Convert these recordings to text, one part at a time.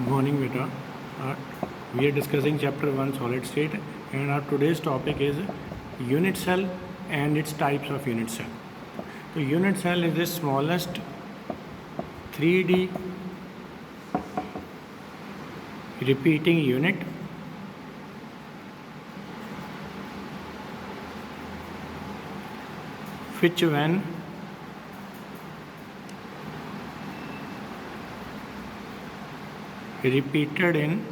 Good morning, beta. Uh, we are discussing chapter 1 solid state, and our today's topic is unit cell and its types of unit cell. So, unit cell is the smallest 3D repeating unit which, when repeated in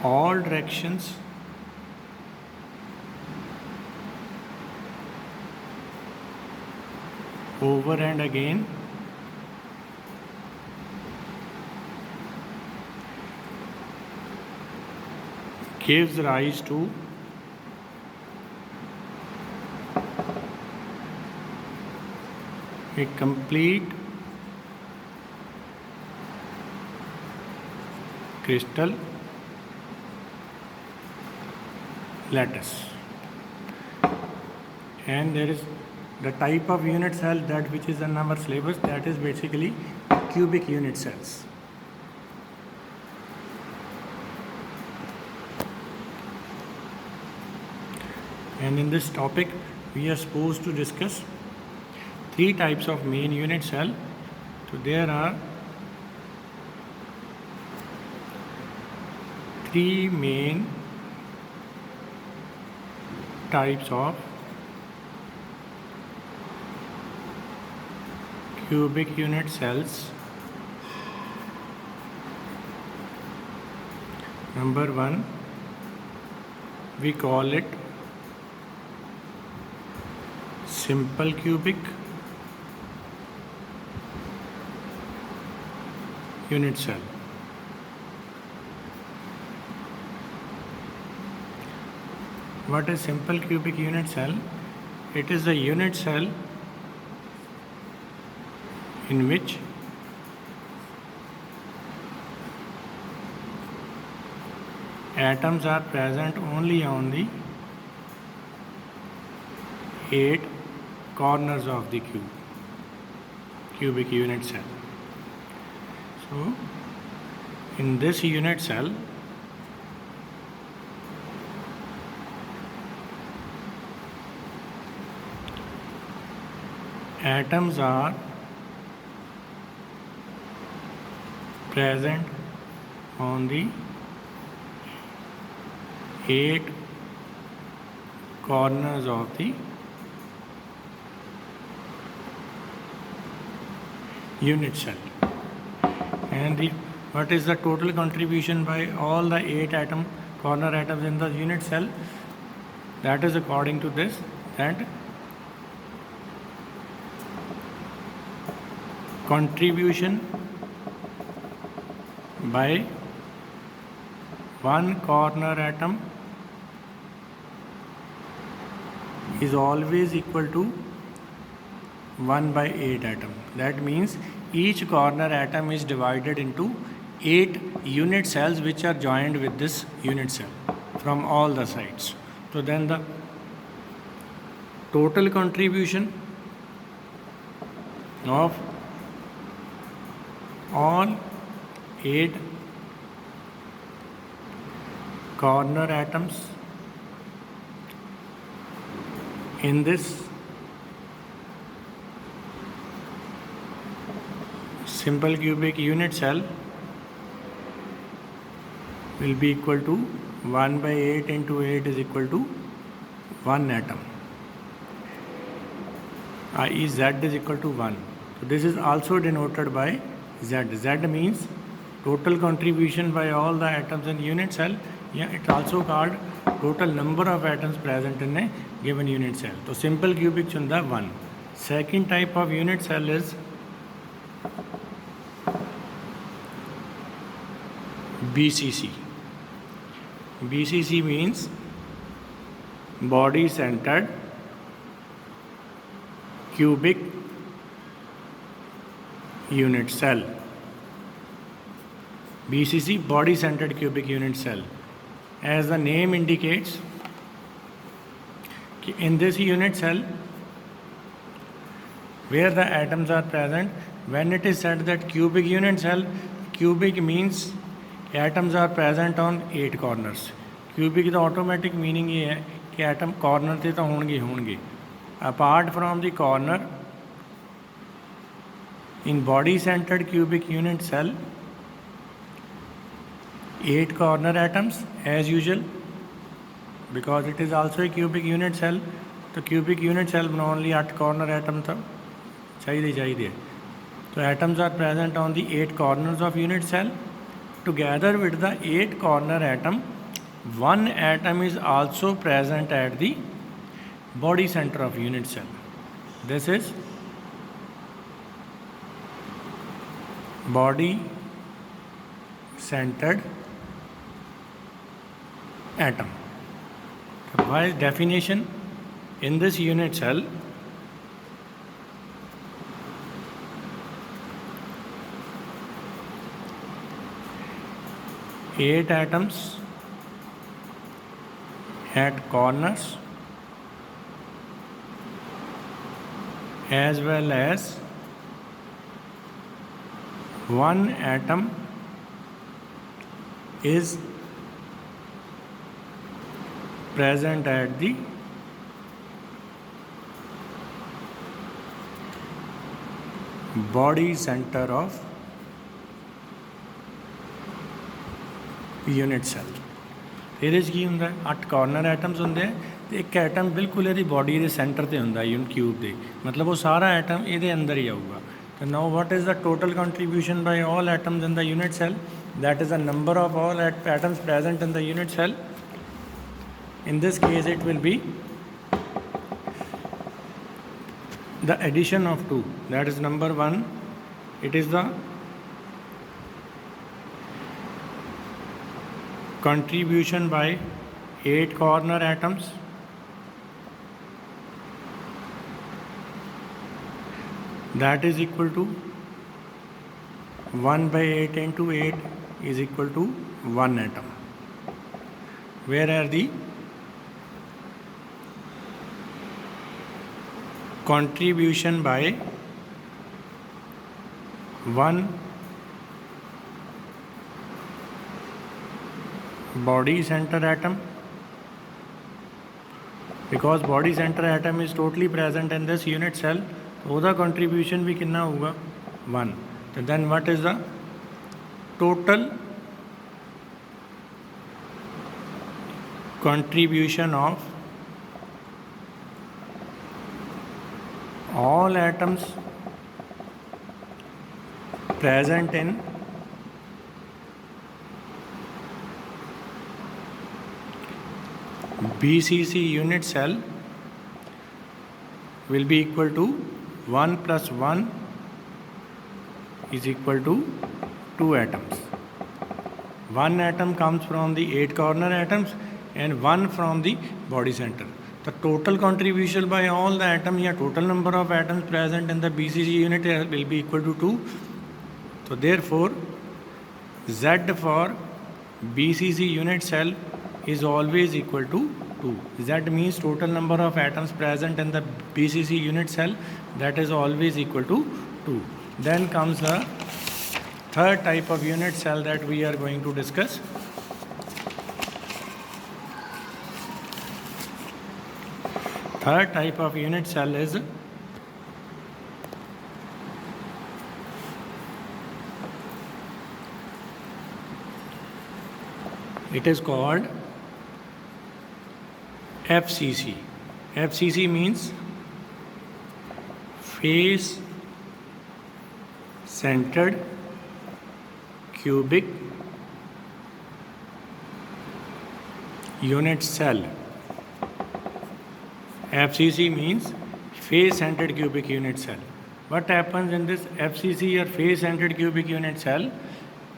all directions over and again gives rise to a complete crystal lattice. And there is the type of unit cell that which is in our syllabus, that is basically cubic unit cells. And in this topic we are supposed to discuss three types of main unit cell. So there are three main types of cubic unit cells. Number one, we call it simple cubic unit cell. What is simple cubic unit cell? It is a unit cell in which atoms are present only on the 8 corners of the cubic unit cell. So, in this unit cell, atoms are present on the 8 corners of the unit cell. And what is the total contribution by all the 8 corner atoms in the unit cell? That is according to this, that contribution by one corner atom is always equal to 1 by 8 atom. That means each corner atom is divided into 8 unit cells which are joined with this unit cell from all the sides. So then the total contribution of all 8 corner atoms in this simple cubic unit cell will be equal to 1 by 8 into 8 is equal to 1 atom, i.e. Z is equal to 1. So this is also denoted by Z. Z means total contribution by all the atoms in unit cell. Yeah, it's also called total number of atoms present in a given unit cell. So simple cubic chunda 1. Second type of unit cell is BCC. BCC means body centered cubic unit cell. BCC, body centered cubic unit cell. As the name indicates, in this unit cell where the atoms are present, when it is said that cubic unit cell, cubic means atoms are present on 8 corners. Cubic the automatic meaning ये है कि atom corner ਤੇ ਤਾਂ ਹੋਣਗੇ ਹੋਣਗੇ. Apart from the corner, in body centered cubic unit cell, 8 corner atoms as usual, because it is also a cubic unit cell. तो cubic unit cell बनाने ਲਈ 8 corner atom ਤਾਂ चाहिए. So atoms are present on the 8 corners of unit cell. Together with the 8 corner atom, one atom is also present at the body center of unit cell. This is body centered atom. By definition, in this unit cell, eight atoms at corners as well as one atom is present at the body center of unit cell. ਇਹਦੇ 'ਚ ਕੀ ਹੁੰਦਾ 8 corner atoms ਹੁੰਦੇ ਆ ਤੇ ਇੱਕ atom ਬਿਲਕੁਲ ਇਹਦੀ body ਦੇ ਸੈਂਟਰ ਤੇ ਹੁੰਦਾ ਯੂਨਿਟ ਕਿਊਬ ਦੇ, ਮਤਲਬ ਉਹ ਸਾਰਾ ਐਟਮ ਇਹਦੇ ਅੰਦਰ ਹੀ ਆਊਗਾ. So now what is the total contribution by all atoms in the unit cell? That is the number of all atoms present in the unit cell. In this case it will be the addition of 2, that is number 1. It is the contribution by 8 corner atoms that is equal to 1 by 8 into 8 is equal to 1 atom, whereas the contribution by 1 body center atom, because body center atom is totally present in this unit cell, ਉਹਦਾ contribution भी कितना होगा 1. So then what is the total contribution of all atoms present in BCC unit cell will be equal to 1 plus 1 is equal to 2 atoms. One atom comes from the 8 corner atoms and one from the body center. The total contribution by all the atoms, या total number of atoms present in the BCC unit will be equal to 2. So therefore Z for BCC unit cell is always equal to 2. Z means total number of atoms present in the BCC unit cell, that is always equal to 2. Then comes the third type of unit cell that we are going to discuss. Third type of unit cell is it is called FCC. FCC means face centered cubic unit cell. FCC means face centered cubic unit cell. What happens in this FCC or face centered cubic unit cell?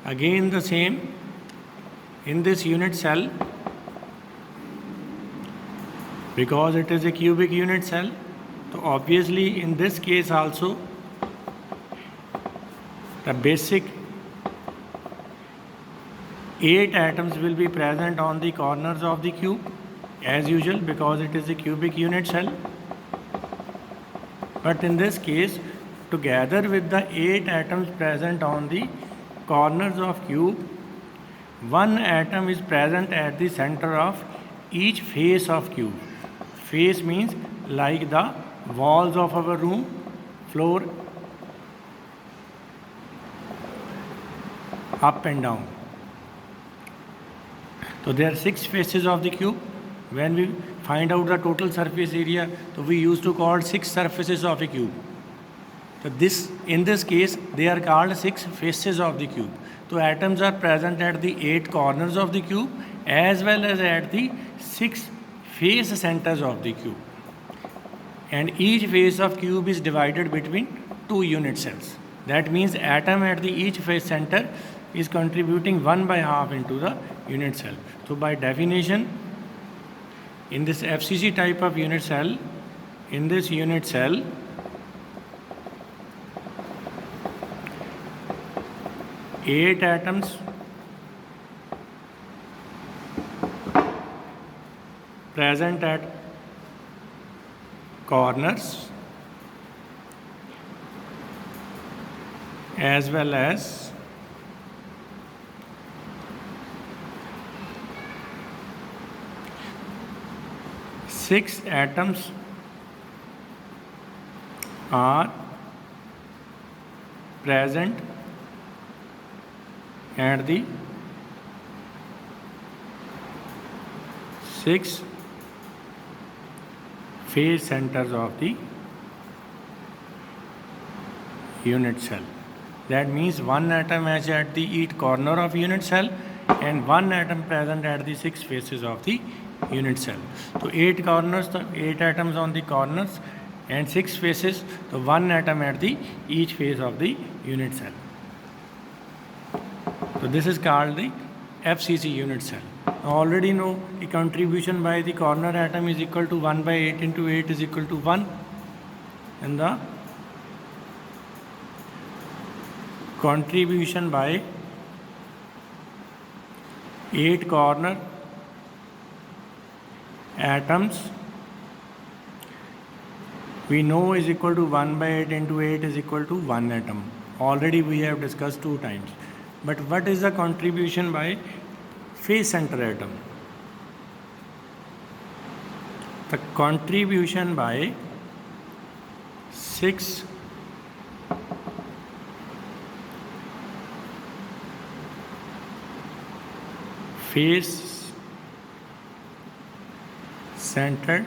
Again the same. In this unit cell, because it is a cubic unit cell, so obviously in this case also the basic 8 atoms will be present on the corners of the cube as usual, because it is a cubic unit cell. But in this case together with the 8 atoms present on the corners of cube, one atom is present at the center of each face of cube. Face means like the walls of our room, floor, up and down. So there are 6 faces of the cube. When we find out the total surface area, so we used to call 6 surfaces of a cube. So in this case, they are called 6 faces of the cube. So atoms are present at the 8 corners of the cube as well as at the 6 face centers of the cube. And each face of cube is divided between 2 unit cells. That means atom at the each face center is contributing 1/2 into the unit cell. So by definition, in this FCC type of unit cell, in this unit cell, eight atoms present at corners as well as six atoms are present at the 6 face centers of the unit cell. That means one atom is at the each corner of unit cell and one atom present at the 6 faces of the unit cell. So 8 corners, the 8 atoms on the corners and 6 faces, so one atom at the each face of the unit cell. So this is called the FCC unit cell. Now already know the contribution by the corner atom is equal to 1/8 into 8 is equal to 1, and the contribution by 8 corner atoms we know is equal to 1/8 into 8 is equal to 1 atom. Already we have discussed 2 times. But what is the contribution by face center atom? The contribution by 6 face centered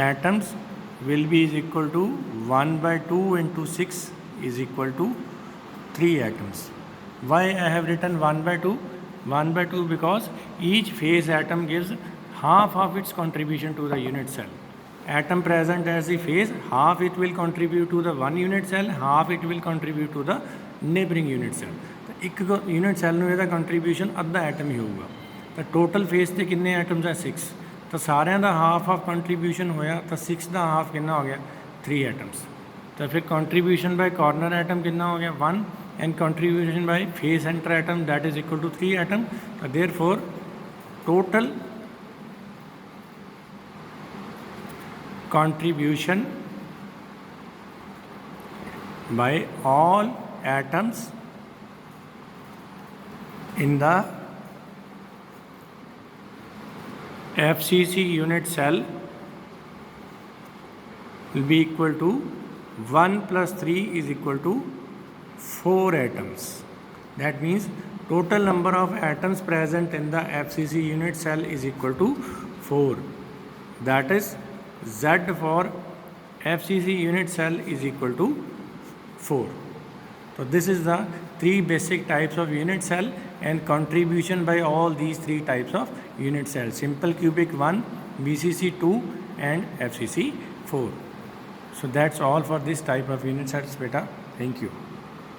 atoms will be is equal to 1/2 into 6 is equal to 3 atoms. Why I have written 1/2? 1/2 because each phase atom gives half of its contribution to the unit cell. Atom present as the phase, half it will contribute to the one unit cell, half it will contribute to the neighboring unit cell. ਇੱਕ unit cell ਨੂੰ ਇਹਦਾ contribution ਅੱਧਾ atom ਹੀ ਹੋਊਗਾ। ਤਾਂ total face ਤੇ ਕਿੰਨੇ atoms ਹੈ 6, ਤਾਂ ਸਾਰਿਆਂ ਦਾ ਹਾਫ ਆਫ ਕੰਟਰੀਬਿਊਸ਼ਨ ਹੋਇਆ, ਤਾਂ 6 ਦਾ ਹਾਫ ਕਿੰਨਾ ਹੋ ਗਿਆ 3 ਐਟਮਸ। ਤਾਂ ਫਿਰ ਕੰਟਰੀਬਿਊਸ਼ਨ ਬਾਈ ਕਾਰਨਰ ਐਟਮ ਕਿੰਨਾ ਹੋ ਗਿਆ 1 and contribution by face centre atom that is equal to 3 atom. ਤਾਂ therefore total contribution by all atoms in the FCC unit cell will be equal to 1 plus 3 is equal to 4 atoms. That means total number of atoms present in the FCC unit cell is equal to 4. That is Z for FCC unit cell is equal to 4. So this is the 3 basic types of unit cell and contribution by all these 3 types of unit cells: simple cubic 1, BCC 2 and FCC 4. So that's all for this type of unit cells beta. Thank you.